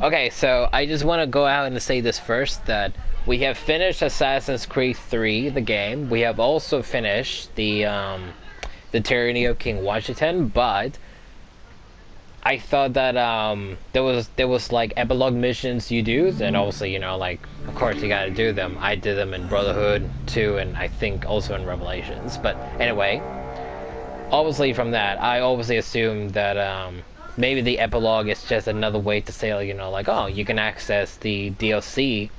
Okay, so I just want to go out and say this first, that we have finished Assassin's Creed 3, the game. We have also finished the Tyranny of King Washington, but I thought that there was like epilogue missions you do, and obviously, like, of course you gotta do them. I did them in Brotherhood too, and I think also in Revelations. But anyway, obviously from that, I obviously assumed that maybe the epilogue is just another way to say, like, oh, you can access the DLC,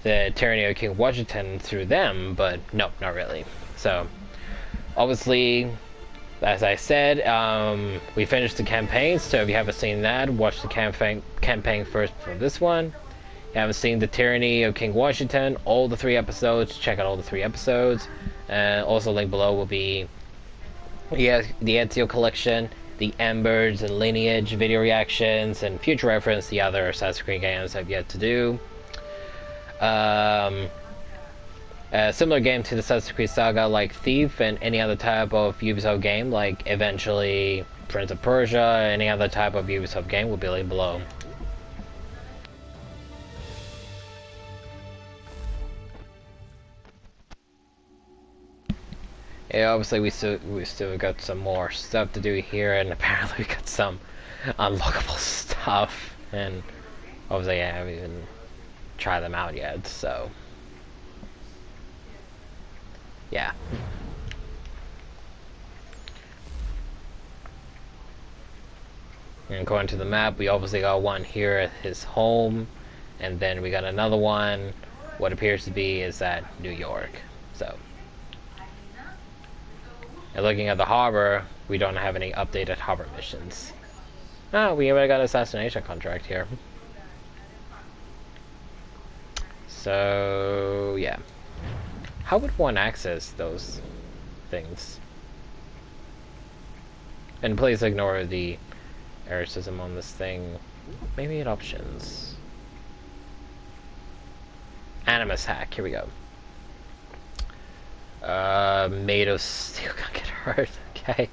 the Tyranny of King Washington, through them, but no, not really. So obviously, as I said, we finished the campaign, so if you haven't seen that, watch the campaign first for this one. If you haven't seen the Tyranny of King Washington, all the 3 episodes, check out all the 3 episodes. Also, link below will be the Ezio collection, the Embers and Lineage video reactions, and future reference the other Assassin's Creed games I've yet to do. A similar game to the Assassin's Creed saga, like Thief and any other type of Ubisoft game, like eventually Prince of Persia, any other type of Ubisoft game will be linked below. Yeah, obviously we still got some more stuff to do here, and apparently we got some unlockable stuff, and obviously I haven't even tried them out yet, so yeah. And according to the map, we obviously got one here at his home, and then we got another one, what appears to be is at New York. So, and looking at the harbor, we don't have any updated harbor missions. Oh, we already got an assassination contract here. So, yeah. How would one access those things? And please ignore the error system on this thing. Maybe in options. Animus hack, here we go. Made of steel can't get hurt, okay.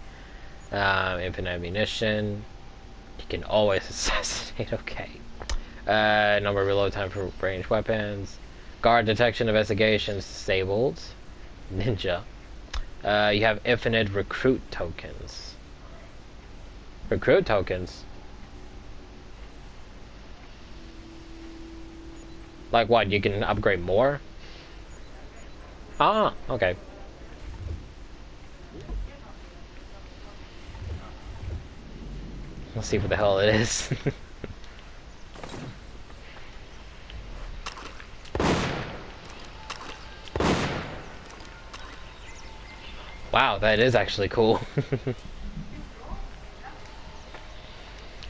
Infinite ammunition. You can always assassinate, okay. Number reload time for ranged weapons. Guard detection investigations disabled. Ninja. You have infinite recruit tokens. Recruit tokens? Like what? You can upgrade more? Ah, okay. Let's see what the hell it is. Wow, that is actually cool.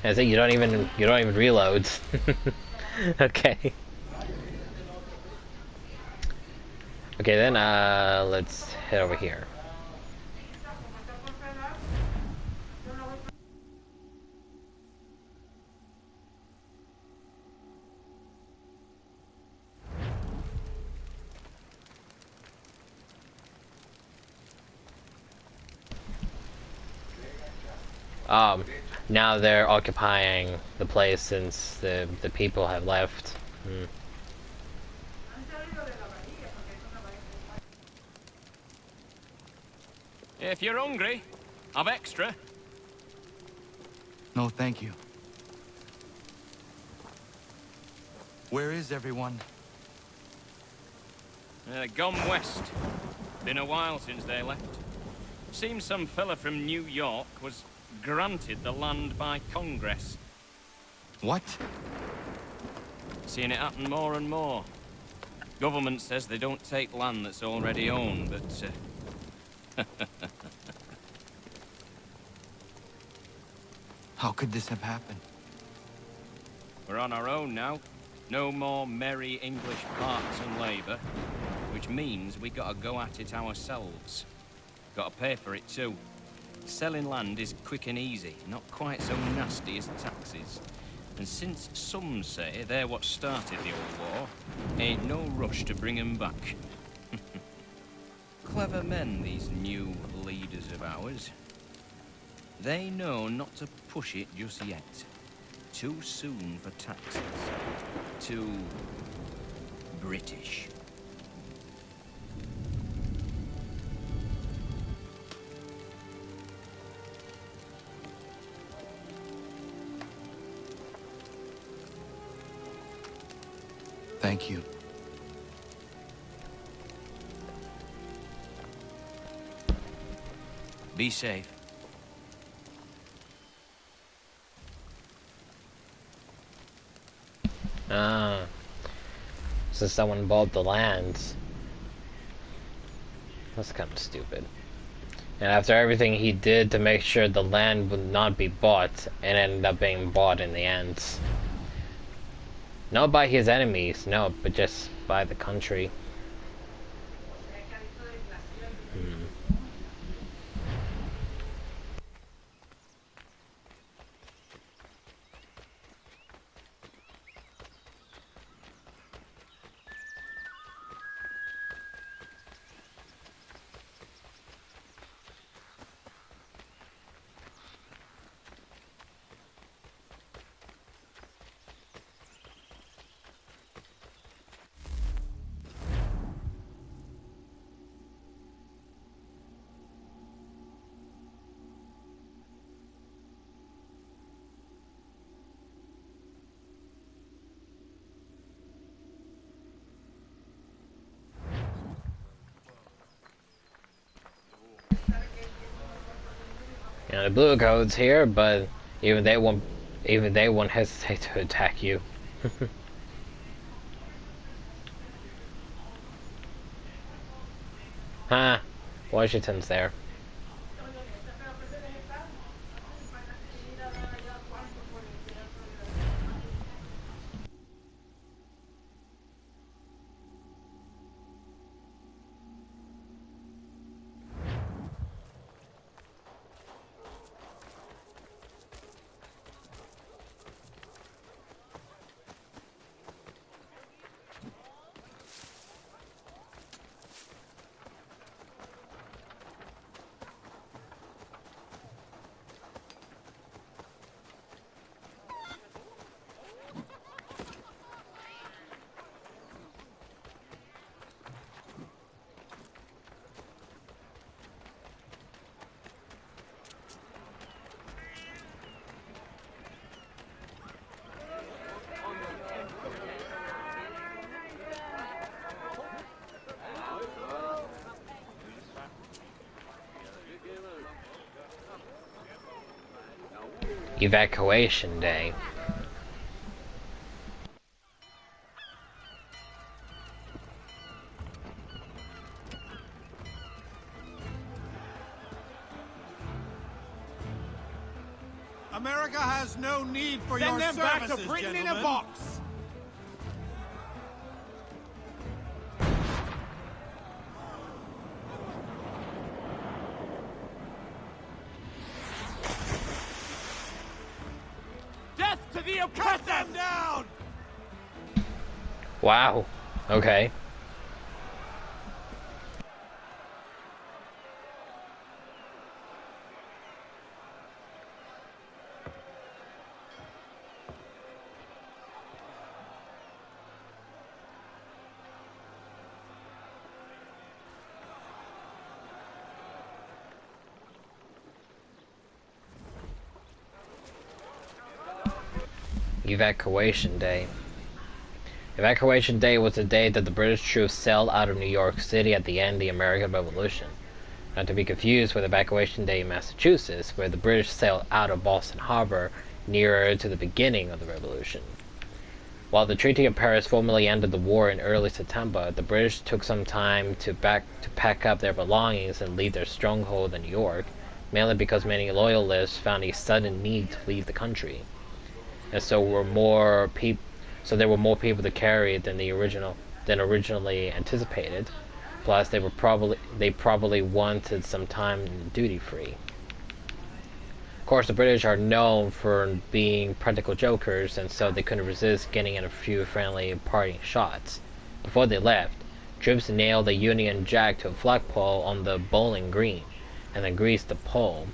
I think you don't even reload. Okay. Okay, then let's head over here. Now they're occupying the place since the people have left. If you're hungry, have extra. No, thank you. Where is everyone? Gone west. Been a while since they left. Seems some fella from New York was granted the land by Congress. What? Seeing it happen more and more. Government says they don't take land that's already owned, but How could this have happened? we're on our own now. No more merry English parks and labour, which means we gotta go at it ourselves. Gotta pay for it too. Selling land is quick and easy, not quite so nasty as taxes. And since some say they're what started the old war, ain't no rush to bring 'em back. Clever men, these new leaders of ours. They know not to push it just yet. too soon for taxes. Too British. Thank you. Be safe. Ah, so someone bought the lands. That's kind of stupid. And after everything he did to make sure the land would not be bought, it ended up being bought in the end. Not by his enemies, no, but just by the country. You know, the blue coat's here, but even they won't hesitate to attack you. Huh? Washington's there. Evacuation day. America has no need for Send your them services, back to Britain in a gentlemen. box! Death to the Cut oppressor! them down! Wow. Okay. Evacuation day. Evacuation day was the day that the British troops sailed out of New York City at the end of the American Revolution. Not to be confused with Evacuation Day in Massachusetts, where the British sailed out of Boston Harbor nearer to the beginning of the Revolution. While the Treaty of Paris formally ended the war in early September, the British took some time to pack up their belongings and leave their stronghold in New York, mainly because many loyalists found a sudden need to leave the country. And so there were more people to carry than originally anticipated. Plus, they probably wanted some time duty free. Of course, the British are known for being practical jokers, and so they couldn't resist getting in a few friendly parting shots. Before they left, troops nailed the Union Jack to a flagpole on the Bowling Green, and then greased the pole.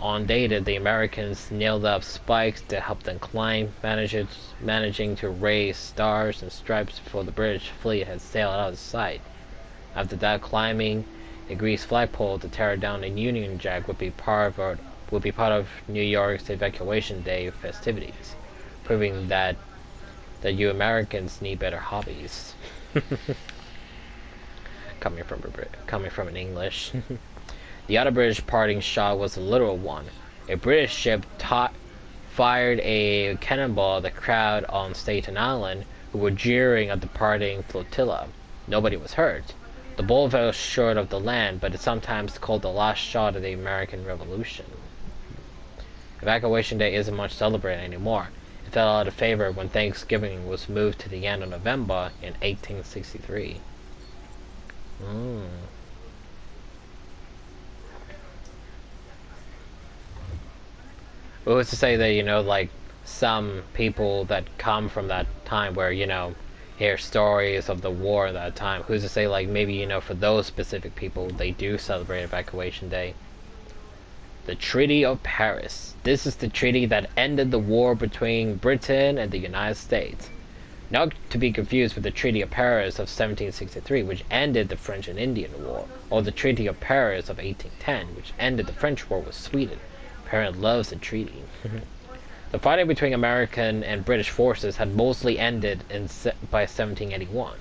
Undated, the Americans nailed up spikes to help them climb, managing to raise stars and stripes before the British fleet had sailed out of sight. After that, climbing a greased flagpole to tear down a Union Jack would be part of New York's Evacuation Day festivities, proving that you Americans need better hobbies. coming from an English. The other British parting shot was a literal one. A British ship fired a cannonball at the crowd on Staten Island, who were jeering at the parting flotilla. Nobody was hurt. The ball fell short of the land, but it's sometimes called the last shot of the American Revolution. Evacuation Day isn't much celebrated anymore. It fell out of favor when Thanksgiving was moved to the end of November in 1863. It was to say that, like, some people that come from that time where, hear stories of the war at that time, who's to say, like, maybe, for those specific people, they do celebrate Evacuation Day. The Treaty of Paris. This is the treaty that ended the war between Britain and the United States. Not to be confused with the Treaty of Paris of 1763, which ended the French and Indian War, or the Treaty of Paris of 1810, which ended the French war with Sweden. Parent loves a treaty. The fighting between American and British forces had mostly ended by 1781.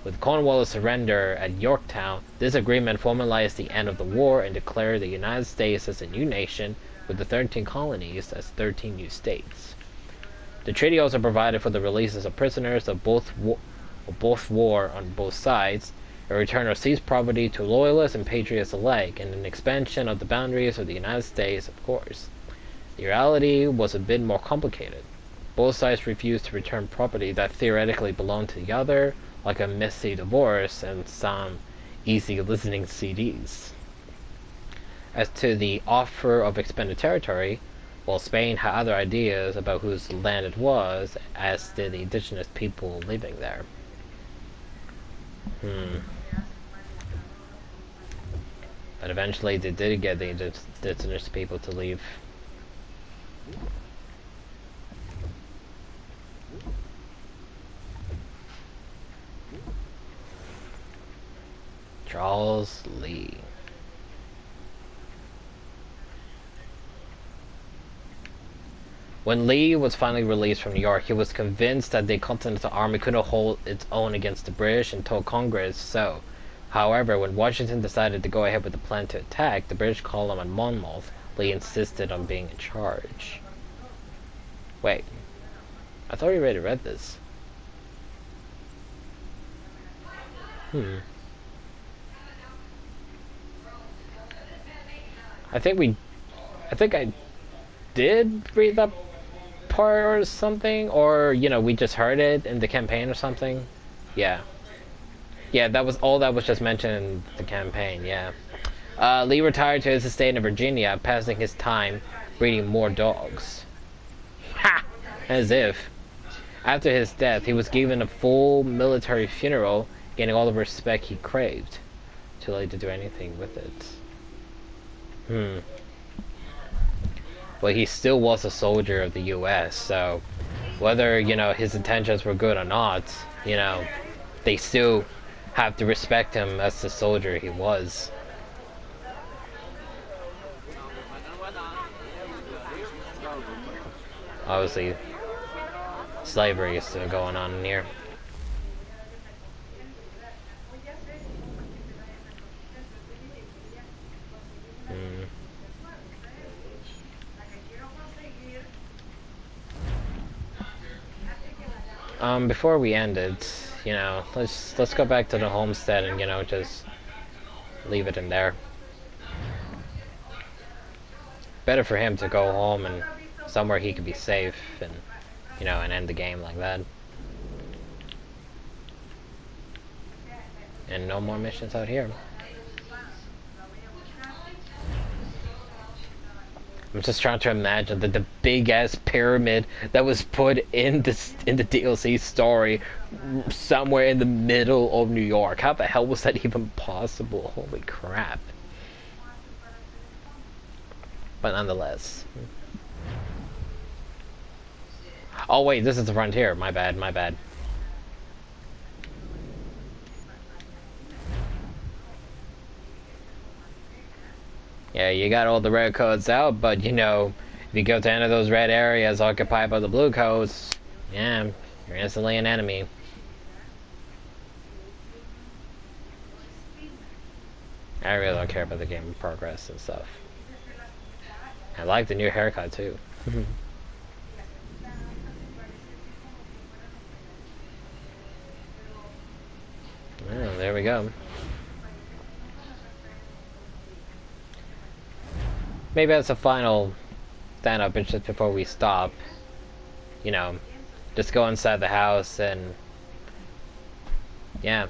With Cornwallis' surrender at Yorktown, this agreement formalized the end of the war and declared the United States as a new nation, with the 13 colonies as 13 new states. The treaty also provided for the releases of prisoners of both war on both sides, a return of seized property to loyalists and patriots alike, and an expansion of the boundaries of the United States, of course. The reality was a bit more complicated. Both sides refused to return property that theoretically belonged to the other, like a messy divorce and some easy listening CDs. As to the offer of expanded territory, well, Spain had other ideas about whose land it was, as did the indigenous people living there. But eventually they did get the indigenous people to leave. Charles Lee. When Lee was finally released from New York, he was convinced that the Continental Army couldn't hold its own against the British and told Congress so. However, when Washington decided to go ahead with the plan to attack the British column at Monmouth, Lee insisted on being in charge. Wait, I thought we already read this. I think I did read that part or something, or we just heard it in the campaign or something. Yeah, that was all that was just mentioned in the campaign. Yeah. Lee retired to his estate in Virginia, passing his time breeding more dogs. Ha! As if. After his death, he was given a full military funeral, gaining all the respect he craved. Too late to do anything with it. But he still was a soldier of the U.S., so whether, his intentions were good or not, they still have to respect him as the soldier he was. Obviously, slavery is still going on in here. Before we end it, let's go back to the homestead and, just leave it in there. Better for him to go home and somewhere he could be safe and, and end the game like that. And no more missions out here. I'm just trying to imagine that the big ass pyramid that was put in the DLC story somewhere in the middle of New York. How the hell was that even possible? Holy crap. but nonetheless. Oh wait, this is the frontier. My bad, my bad. Yeah, you got all the red codes out, but you know, if you go to any of those red areas occupied by the blue codes, yeah, you're instantly an enemy. I really don't care about the game progress and stuff. I like the new haircut too. Oh, there we go. Maybe that's a final stand-up just before we stop. You know, just go inside the house and yeah,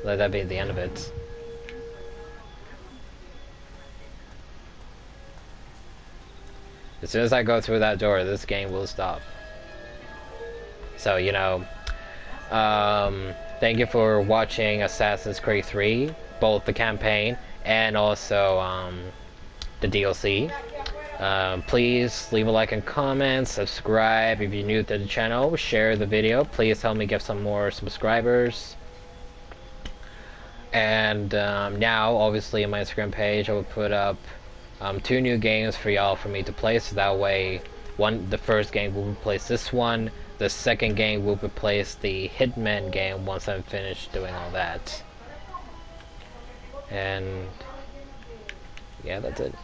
let that be the end of it. As soon as I go through that door, this game will stop. So, you know, thank you for watching Assassin's Creed 3, both the campaign and also the DLC. Please leave a like and comment, subscribe if you're new to the channel, share the video. Please help me get some more subscribers. And now, obviously, on my Instagram page, I will put up 2 new games for y'all for me to play, so that way the first game will replace this one, the second game will replace the Hitman game once I'm finished doing all that. And yeah, that's it.